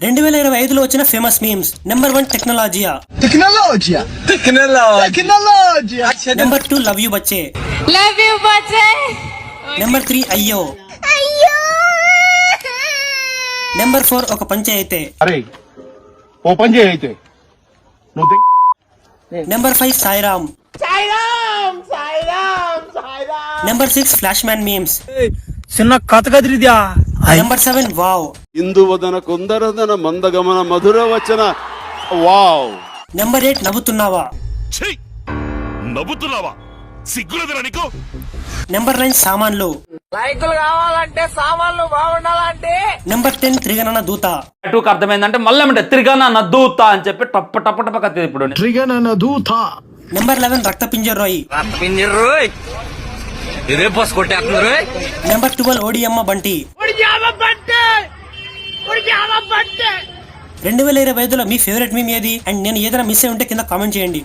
2025లో వచ్చిన famous memes. Number 1 టెక్నాలజియా. Number 2 love you బచ్చే. నెంబర్ 3 అయ్యో. నెంబర్ 4 ఒక పంచే అయితే. Number 5 Sairam. Number 6 flash man memes. చిన్న కథ కదిరిద్యా. Number 7 wow. ఇందువదన కుందరదన మందగమన మధుర వచన వావ్. నెంబర్ 8 నవ్వుతున్నావా. నవ్వుతున్నావా? సిగ్గులేదురా నీకు? నెంబర్ 9 సామాన్లు. లైకులు కావాలంటే సామాన్లు బాగుండాలంటే. నెంబర్ 10 త్రిగణన దూత. టూకి అర్థమైందంటే మళ్ళీ అంటే త్రిగణన దూత అని చెప్పి టప్ప టప్ప టప్ప కత్తి ఇప్పుడు. త్రిగణన దూత. నెంబర్ 11 రక్త పింజరోయ్. నెంబర్ 12 ఓడియమ్మ బంటి. 2025లో మీ ఫేవరెట్ మీమ్ ఏది? అండ్ నేను ఏదైనా మిస్ అయి ఉంటే కింద కామెంట్ చేయండి.